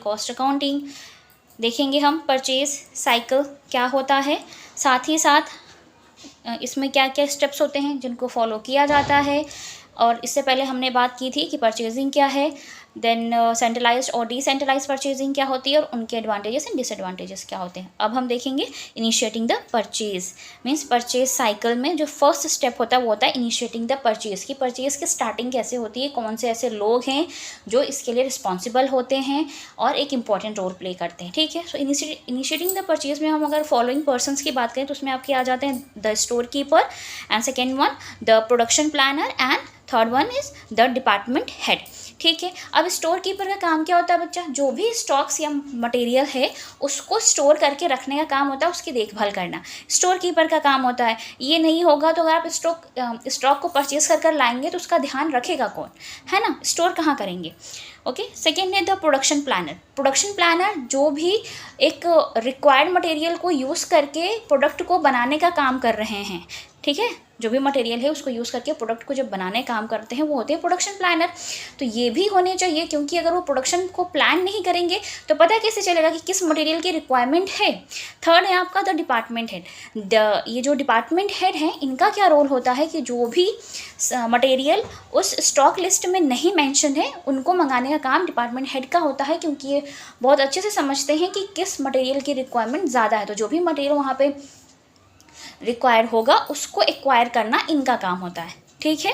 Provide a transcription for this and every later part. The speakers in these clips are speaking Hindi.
Cost accounting. देखेंगे हम परचेज साइकिल क्या होता है, साथ ही साथ इसमें क्या क्या स्टेप्स होते हैं जिनको फॉलो किया जाता है। और इससे पहले हमने बात की थी कि परचेजिंग क्या है, देन सेंट्रलाइज्ड और डिसेंट्रलाइज्ड परचेजिंग क्या होती है और उनके एडवांटेजेस एंड डिसएडवांटेजेस क्या होते हैं। अब हम देखेंगे initiating the purchase, means purchase cycle में जो फर्स्ट स्टेप होता है वो होता है इनिशिएटिंग द परचेज, की परचेज की स्टार्टिंग कैसे होती है, कौन से ऐसे लोग हैं जो इसके लिए रिस्पॉन्सिबल होते हैं और एक इंपॉर्टेंट रोल प्ले करते हैं। ठीक है, सो इनिशिएटिंग द परचेज में हम अगर फॉलोइंग पर्सनस की बात करें तो उसमें आपके आ जाते हैं the storekeeper, and second one the production planner, and third one is the department head. ठीक है, अब स्टोर कीपर का काम क्या होता है बच्चा, जो भी स्टॉक्स या मटेरियल है उसको स्टोर करके रखने का काम होता है, उसकी देखभाल करना स्टोर कीपर का काम होता है। ये नहीं होगा तो अगर आप स्टॉक को परचेज कर लाएंगे तो उसका ध्यान रखेगा कौन, है ना, स्टोर कहाँ करेंगे। ओके, सेकेंड है the production planner. Production planner जो भी एक रिक्वायर्ड मटेरियल को यूज़ करके प्रोडक्ट को बनाने का काम कर रहे हैं। ठीक है, जो भी मटेरियल है उसको यूज़ करके प्रोडक्ट को जब बनाने काम करते हैं वो होते हैं प्रोडक्शन प्लानर। तो ये भी होने चाहिए, क्योंकि अगर वो प्रोडक्शन को प्लान नहीं करेंगे तो पता कैसे चलेगा कि किस मटेरियल की रिक्वायरमेंट है। थर्ड है आपका द डिपार्टमेंट हेड। ये जो डिपार्टमेंट हेड है इनका क्या रोल होता है कि जो भी मटेरियल उस स्टॉक लिस्ट में नहीं मेंशन है उनको मंगाने का काम डिपार्टमेंट हेड का होता है, क्योंकि ये बहुत अच्छे से समझते हैं कि किस मटेरियल की रिक्वायरमेंट ज़्यादा है। तो जो भी मटेरियल वहाँ पे रिक्वायर होगा उसको एक्वायर करना इनका काम होता है। ठीक है,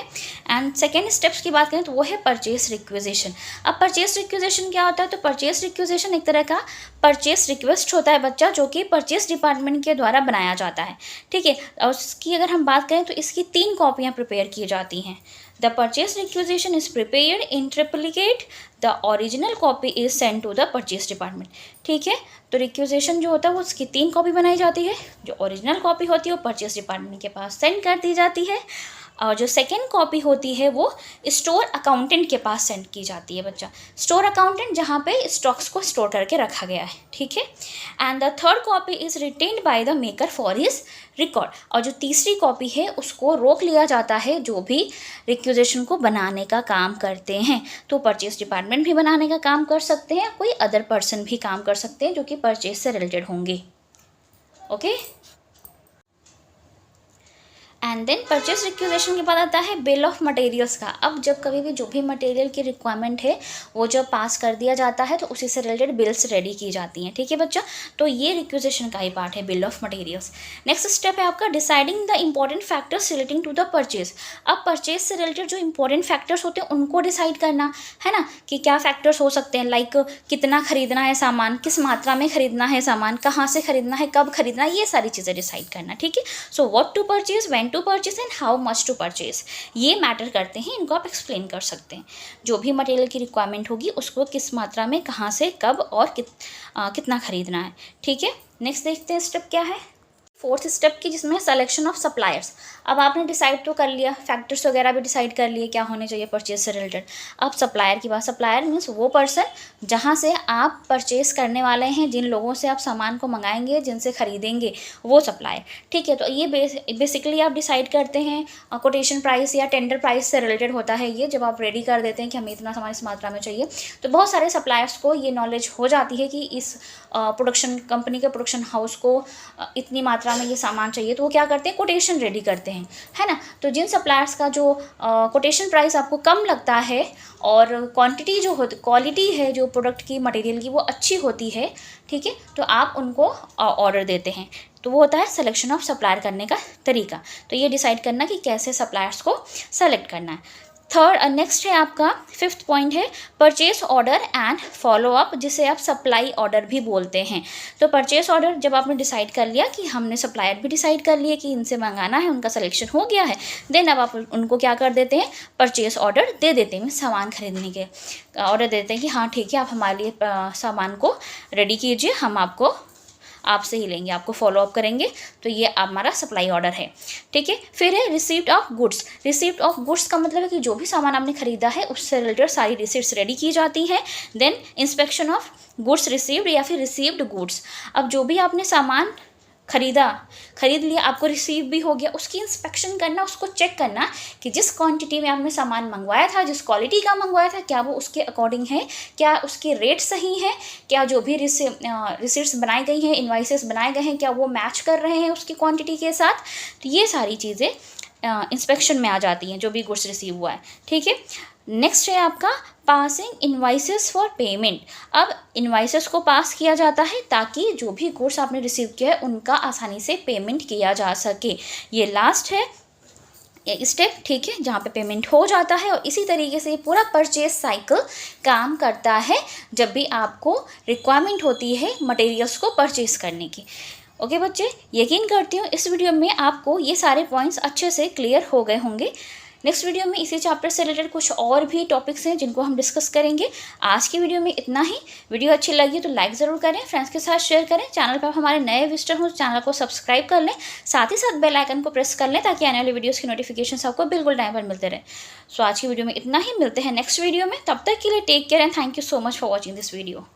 एंड सेकेंड स्टेप्स की बात करें तो वो है परचेस रिक्विजिशन। अब परचेस रिक्विजिशन क्या होता है, तो परचेस रिक्विजिशन एक तरह का परचेस रिक्वेस्ट होता है बच्चा, जो कि परचेस डिपार्टमेंट के द्वारा बनाया जाता है। ठीक है, और उसकी अगर हम बात करें तो इसकी 3 कॉपियाँ प्रिपेयर की जाती हैं। The purchase requisition is prepared in triplicate, the original copy is send to the purchase department. ठीक है, तो रिक्विजिशन जो होता है वो उसकी 3 कॉपी बनाई जाती है। जो ओरिजिनल कॉपी होती है वो परचेस डिपार्टमेंट के पास सेंड कर दी जाती है, और जो सेकेंड कॉपी होती है वो स्टोर अकाउंटेंट के पास सेंड की जाती है बच्चा। स्टोर अकाउंटेंट जहाँ पे स्टॉक्स को स्टोर करके रखा गया है। ठीक है, and the third copy is retained by the maker for his record. और जो तीसरी कॉपी है उसको रोक लिया जाता है जो भी रिक्विजिशन को बनाने का काम करते हैं। तो परचेस डिपार्टमेंट भी बनाने का काम कर सकते हैं, कोई अदर पर्सन भी काम कर सकते हैं जो कि परचेस से रिलेटेड होंगे। Okay, and then purchase requisition के बाद आता है बिल ऑफ मटेरियल्स का। अब जब कभी भी जो भी मटेरियल की रिक्वायरमेंट है वो जब पास कर दिया जाता है तो उसी से रिलेटेड बिल्स रेडी की जाती हैं। ठीक है बच्चा, तो ये रिक्विजिशन का ही पार्ट है bill of materials. Next step है आपका deciding the important factors relating to the purchase. अब परचेज से रिलेटेड जो इंपॉर्टेंट फैक्टर्स होते हैं उनको डिसाइड करना है ना, कि क्या फैक्टर्स हो सकते हैं, लाइक कितना खरीदना है सामान, किस मात्रा में खरीदना है सामान, कहाँ से खरीदना है, कब खरीदना है, ये सारी चीज़ें डिसाइड करना। ठीक है, so what to purchase, when to purchase and how much to purchase, ये मैटर करते हैं। इनको आप एक्सप्लेन कर सकते हैं। जो भी मटेरियल की रिक्वायरमेंट होगी उसको किस मात्रा में, कहाँ से, कब और कितना खरीदना है। ठीक है, नेक्स्ट देखते हैं स्टेप क्या है, फोर्थ स्टेप की, जिसमें सिलेक्शन ऑफ सप्लायर्स। अब आपने डिसाइड तो कर लिया, फैक्टर्स वगैरह भी डिसाइड कर लिए क्या होने चाहिए परचेज से रिलेटेड। अब सप्लायर की बात, सप्लायर मीन्स वो पर्सन जहाँ से आप परचेज करने वाले हैं, जिन लोगों से आप सामान को मंगाएंगे, जिनसे खरीदेंगे, वो सप्लायर। ठीक है, तो ये बेसिकली आप डिसाइड करते हैं कोटेशन प्राइस या टेंडर प्राइस से रिलेटेड होता है ये। जब आप रेडी कर देते हैं कि हमें इतना सामान इस मात्रा में चाहिए, तो बहुत सारे सप्लायर्स को ये नॉलेज हो जाती है कि इस प्रोडक्शन कंपनी के प्रोडक्शन हाउस को इतनी मात्रा में ये सामान चाहिए, तो वो क्या करते हैं, कोटेशन रेडी करते हैं, है ना। तो जिन सप्लायर्स का जो कोटेशन प्राइस आपको कम लगता है और क्वांटिटी जो होती, क्वालिटी है जो प्रोडक्ट की, मटेरियल की, वो अच्छी होती है, ठीक है, तो आप उनको ऑर्डर देते हैं। तो वो होता है सिलेक्शन ऑफ सप्लायर करने का तरीका। तो ये डिसाइड करना कि कैसे सप्लायर्स को सेलेक्ट करना है। नेक्स्ट है आपका 5th पॉइंट है परचेस ऑर्डर एंड फॉलोअप, जिसे आप सप्लाई ऑर्डर भी बोलते हैं। तो परचेस ऑर्डर जब आपने डिसाइड कर लिया कि हमने सप्लायर भी डिसाइड कर लिए कि इनसे मंगाना है, उनका सिलेक्शन हो गया है, देन अब आप उनको क्या कर देते हैं, परचेस ऑर्डर दे देते हैं। सामान खरीदने के ऑर्डर देते हैं कि हाँ ठीक है, आप हमारे लिए सामान को रेडी कीजिए, हम आपसे ही लेंगे, आपको फॉलोअप करेंगे। तो ये हमारा सप्लाई ऑर्डर है। ठीक है, फिर है receipt of goods. Receipt of goods का मतलब है कि जो भी सामान आपने खरीदा है उससे रिलेटेड सारी रिसीप्ट्स रेडी की जाती हैं। Then inspection of goods received या फिर रिसीव्ड गुड्स। अब जो भी आपने सामान खरीद लिया, आपको रिसीव भी हो गया, उसकी इंस्पेक्शन करना, उसको चेक करना कि जिस क्वांटिटी में आपने सामान मंगवाया था, जिस क्वालिटी का मंगवाया था, क्या वो उसके अकॉर्डिंग है, क्या उसके रेट सही हैं, क्या जो भी रिसिप्ट्स बनाई गई हैं, इनवाइसेस बनाए गए हैं, क्या वो मैच कर रहे हैं उसकी क्वांटिटी के साथ। तो ये सारी चीज़ें इंस्पेक्शन में आ जाती हैं जो भी गुड्स रिसीव हुआ है, ठीक है। नेक्स्ट है आपका पासिंग इनवाइसेस फॉर पेमेंट। अब इनवाइसेस को पास किया जाता है ताकि जो भी गुड्स आपने रिसीव किया है उनका आसानी से पेमेंट किया जा सके। ये लास्ट है स्टेप, ठीक है, जहाँ पे पेमेंट हो जाता है। और इसी तरीके से पूरा परचेज साइकिल काम करता है जब भी आपको रिक्वायरमेंट होती है मटेरियल्स को परचेज करने की। ओके बच्चे, यकीन करती हूँ इस वीडियो में आपको ये सारे पॉइंट्स अच्छे से क्लियर हो गए होंगे। नेक्स्ट वीडियो में इसी चैप्टर से रिलेटेड कुछ और भी टॉपिक्स हैं जिनको हम डिस्कस करेंगे। आज की वीडियो में इतना ही। वीडियो अच्छी लगी तो लाइक ज़रूर करें, फ्रेंड्स के साथ शेयर करें। चैनल पर हमारे नए विजिटर हों तो चैनल को सब्सक्राइब कर लें, साथ ही साथ बेल आइकन को प्रेस कर लें ताकि आने वाली वीडियोज़ की नोटिफिकेशन आपको बिल्कुल टाइम पर मिलते रहे। सो आज की वीडियो में इतना ही, मिलते हैं नेक्स्ट वीडियो में। तब तक के लिए take care and thank you so much for watching this video.